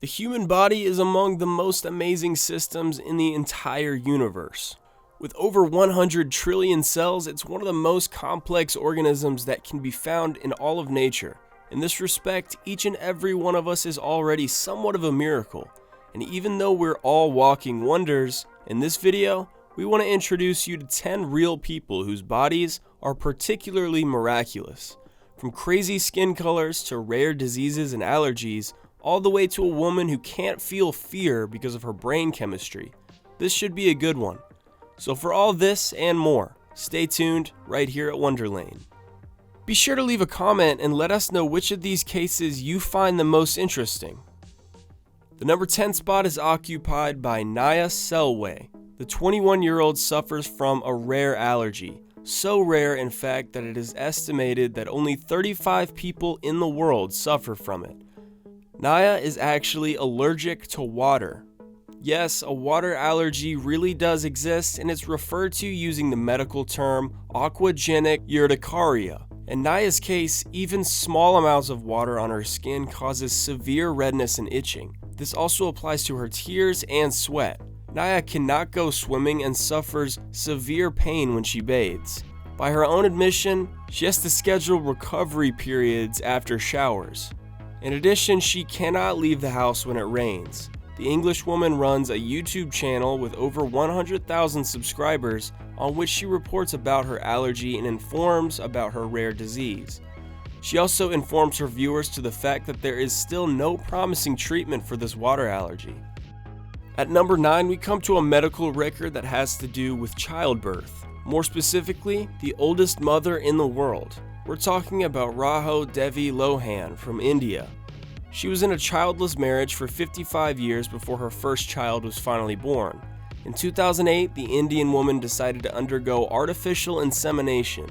The human body is among the most amazing systems in the entire universe. With over 100 trillion cells, it's one of the most complex organisms that can be found in all of nature. In this respect, each and every one of us is already somewhat of a miracle. And even though we're all walking wonders, in this video, we want to introduce you to 10 real people whose bodies are particularly miraculous. From crazy skin colors to rare diseases and allergies, all the way to a woman who can't feel fear because of her brain chemistry. This should be a good one. So for all this and more, stay tuned right here at Wonderlane. Be sure to leave a comment and let us know which of these cases you find the most interesting. The number 10 spot is occupied by Naya Selway. The 21-year-old suffers from a rare allergy. So rare, in fact, that it is estimated that only 35 people in the world suffer from it. Naya is actually allergic to water. Yes, a water allergy really does exist, and it's referred to using the medical term aquagenic urticaria. In Naya's case, even small amounts of water on her skin causes severe redness and itching. This also applies to her tears and sweat. Naya cannot go swimming and suffers severe pain when she bathes. By her own admission, she has to schedule recovery periods after showers. In addition, she cannot leave the house when it rains. The Englishwoman runs a YouTube channel with over 100,000 subscribers on which she reports about her allergy and informs about her rare disease. She also informs her viewers to the fact that there is still no promising treatment for this water allergy. At number 9, we come to a medical record that has to do with childbirth. More specifically, the oldest mother in the world. We're talking about Raho Devi Lohan from India. She was in a childless marriage for 55 years before her first child was finally born. In 2008, the Indian woman decided to undergo artificial insemination.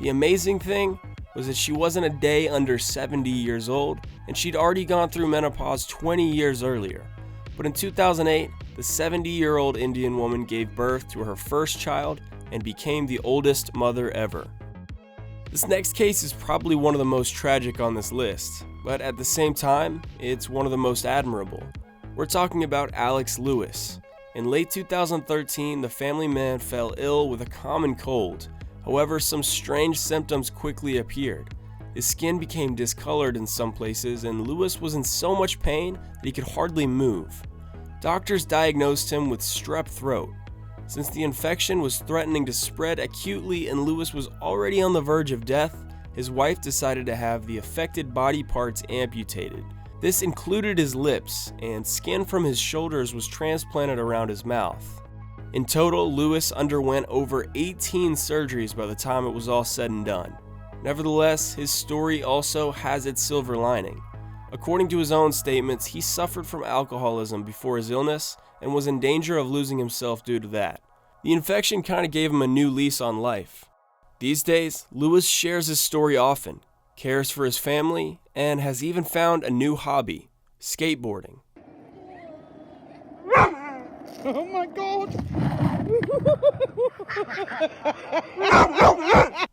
The amazing thing was that she wasn't a day under 70 years old, and she'd already gone through menopause 20 years earlier. But in 2008, the 70-year-old Indian woman gave birth to her first child and became the oldest mother ever. This next case is probably one of the most tragic on this list, but at the same time, it's one of the most admirable. We're talking about Alex Lewis. In late 2013, the family man fell ill with a common cold. However, some strange symptoms quickly appeared. His skin became discolored in some places, and Lewis was in so much pain that he could hardly move. Doctors diagnosed him with strep throat. Since the infection was threatening to spread acutely and Lewis was already on the verge of death, his wife decided to have the affected body parts amputated. This included his lips, and skin from his shoulders was transplanted around his mouth. In total, Lewis underwent over 18 surgeries by the time it was all said and done. Nevertheless, his story also has its silver lining. According to his own statements, he suffered from alcoholism before his illness and was in danger of losing himself due to that. The infection kind of gave him a new lease on life. These days, Lewis shares his story often, cares for his family, and has even found a new hobby, skateboarding. Oh my God!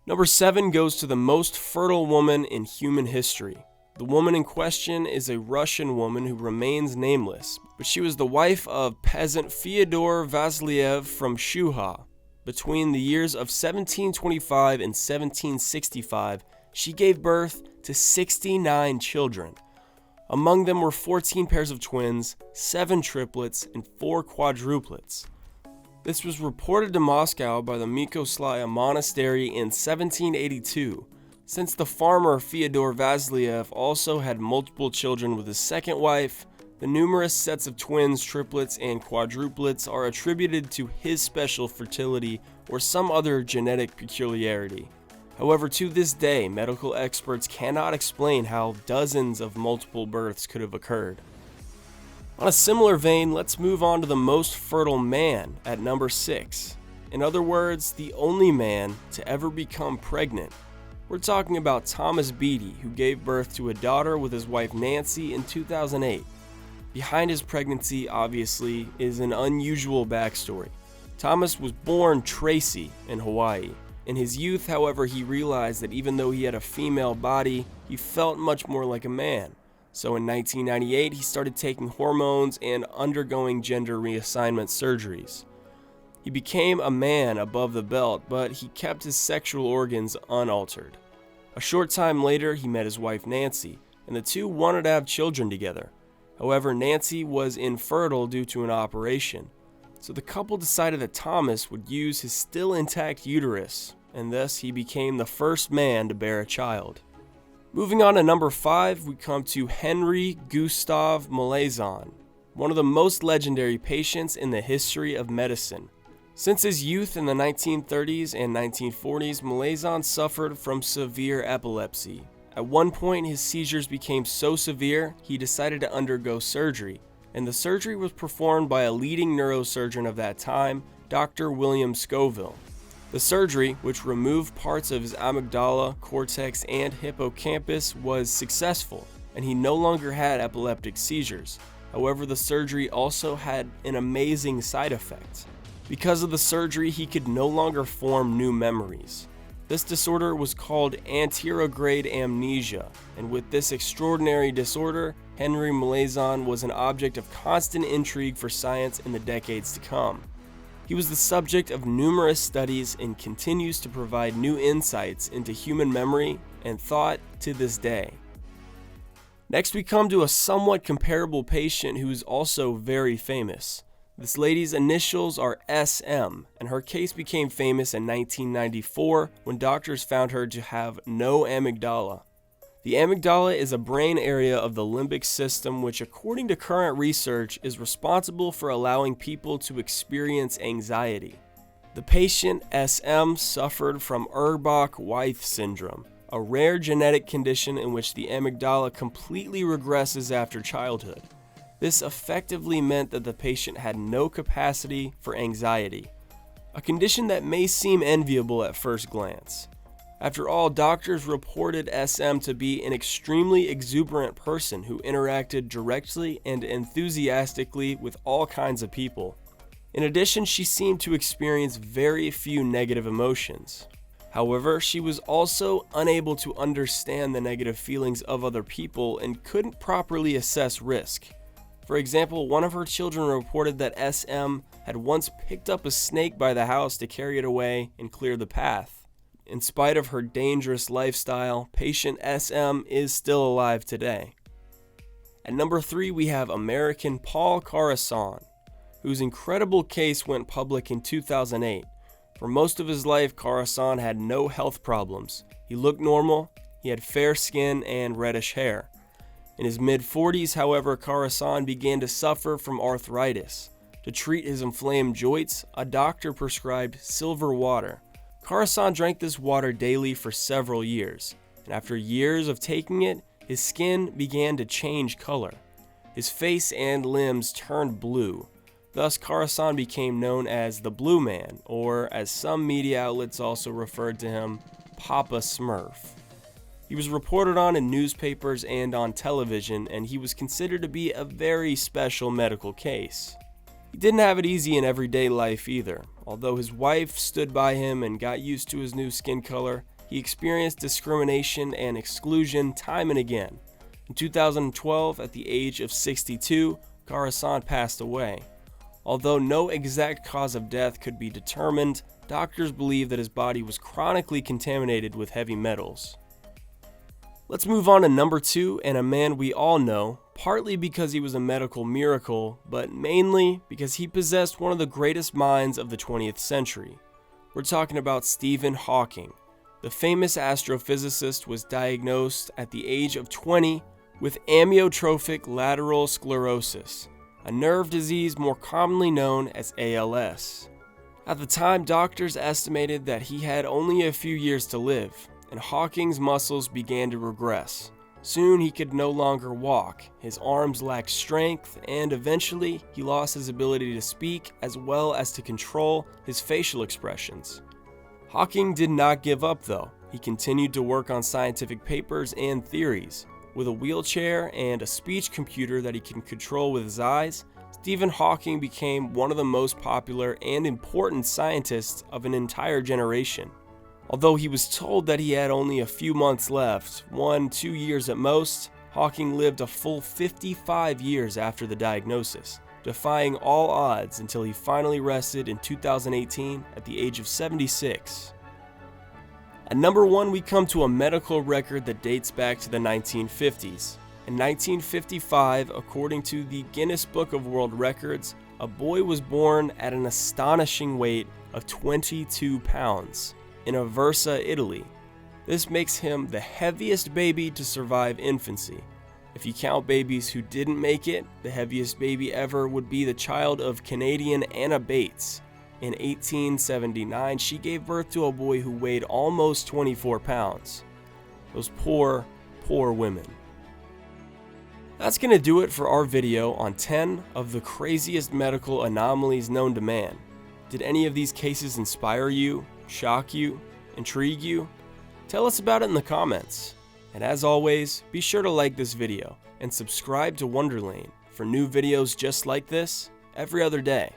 Number 7 goes to the most fertile woman in human history. The woman in question is a Russian woman who remains nameless, but she was the wife of peasant Fyodor Vasiliev from Shuha. Between the years of 1725 and 1765, she gave birth to 69 children. Among them were 14 pairs of twins, 7 triplets, and 4 quadruplets. This was reported to Moscow by the Mykoslaya Monastery in 1782. Since the farmer Fyodor Vasiliev also had multiple children with his second wife, the numerous sets of twins, triplets, and quadruplets are attributed to his special fertility or some other genetic peculiarity. However, to this day, medical experts cannot explain how dozens of multiple births could have occurred. On a similar vein, let's move on to the most fertile man at number 6. In other words, the only man to ever become pregnant. We're talking about Thomas Beatty, who gave birth to a daughter with his wife Nancy in 2008. Behind his pregnancy, obviously, is an unusual backstory. Thomas was born Tracy in Hawaii. In his youth, however, he realized that even though he had a female body, he felt much more like a man. So in 1998, he started taking hormones and undergoing gender reassignment surgeries. He became a man above the belt, but he kept his sexual organs unaltered. A short time later, he met his wife Nancy, and the two wanted to have children together. However, Nancy was infertile due to an operation, so the couple decided that Thomas would use his still intact uterus, and thus he became the first man to bear a child. Moving on to number 5, we come to Henry Gustav Malayson, one of the most legendary patients in the history of medicine. Since his youth in the 1930s and 1940s, Malayson suffered from severe epilepsy. At one point, his seizures became so severe, he decided to undergo surgery, and the surgery was performed by a leading neurosurgeon of that time, Dr. William Scoville. The surgery, which removed parts of his amygdala, cortex, and hippocampus, was successful, and he no longer had epileptic seizures. However, the surgery also had an amazing side effect. Because of the surgery, he could no longer form new memories. This disorder was called anterograde amnesia, and with this extraordinary disorder, Henry Malayson was an object of constant intrigue for science in the decades to come. He was the subject of numerous studies and continues to provide new insights into human memory and thought to this day. Next, we come to a somewhat comparable patient who is also very famous. This lady's initials are SM, and her case became famous in 1994 when doctors found her to have no amygdala. The amygdala is a brain area of the limbic system which, according to current research, is responsible for allowing people to experience anxiety. The patient SM suffered from Urbach-Wiethe syndrome, a rare genetic condition in which the amygdala completely regresses after childhood. This effectively meant that the patient had no capacity for anxiety, a condition that may seem enviable at first glance. After all, doctors reported SM to be an extremely exuberant person who interacted directly and enthusiastically with all kinds of people. In addition, she seemed to experience very few negative emotions. However, she was also unable to understand the negative feelings of other people and couldn't properly assess risk. For example, one of her children reported that SM had once picked up a snake by the house to carry it away and clear the path. In spite of her dangerous lifestyle, patient SM is still alive today. At number 3, we have American Paul Carasan, whose incredible case went public in 2008. For most of his life, Carasan had no health problems. He looked normal, he had fair skin and reddish hair. In his mid-40s, however, Carasan began to suffer from arthritis. To treat his inflamed joints, a doctor prescribed silver water. Carasan drank this water daily for several years, and after years of taking it, his skin began to change color. His face and limbs turned blue. Thus, Carasan became known as the Blue Man, or as some media outlets also referred to him, Papa Smurf. He was reported on in newspapers and on television, and he was considered to be a very special medical case. He didn't have it easy in everyday life either. Although his wife stood by him and got used to his new skin color, he experienced discrimination and exclusion time and again. In 2012, at the age of 62, Carasan passed away. Although no exact cause of death could be determined, doctors believe that his body was chronically contaminated with heavy metals. Let's move on to number 2, and a man we all know, partly because he was a medical miracle, but mainly because he possessed one of the greatest minds of the 20th century. We're talking about Stephen Hawking. The famous astrophysicist was diagnosed at the age of 20 with amyotrophic lateral sclerosis, a nerve disease more commonly known as ALS. At the time, doctors estimated that he had only a few years to live, and Hawking's muscles began to regress. Soon he could no longer walk, his arms lacked strength, and eventually he lost his ability to speak as well as to control his facial expressions. Hawking did not give up though. He continued to work on scientific papers and theories. With a wheelchair and a speech computer that he can control with his eyes, Stephen Hawking became one of the most popular and important scientists of an entire generation. Although he was told that he had only a few months left, 1-2 years at most, Hawking lived a full 55 years after the diagnosis, defying all odds until he finally rested in 2018 at the age of 76. At number 1, we come to a medical record that dates back to the 1950s. In 1955, according to the Guinness Book of World Records, a boy was born at an astonishing weight of 22 pounds in Aversa, Italy. This makes him the heaviest baby to survive infancy. If you count babies who didn't make it, the heaviest baby ever would be the child of Canadian Anna Bates. In 1879, she gave birth to a boy who weighed almost 24 pounds. Those poor, poor women. That's going to do it for our video on 10 of the craziest medical anomalies known to man. Did any of these cases inspire you, shock you, intrigue you? Tell us about it in the comments. And as always, be sure to like this video and subscribe to Wonderlane for new videos just like this every other day.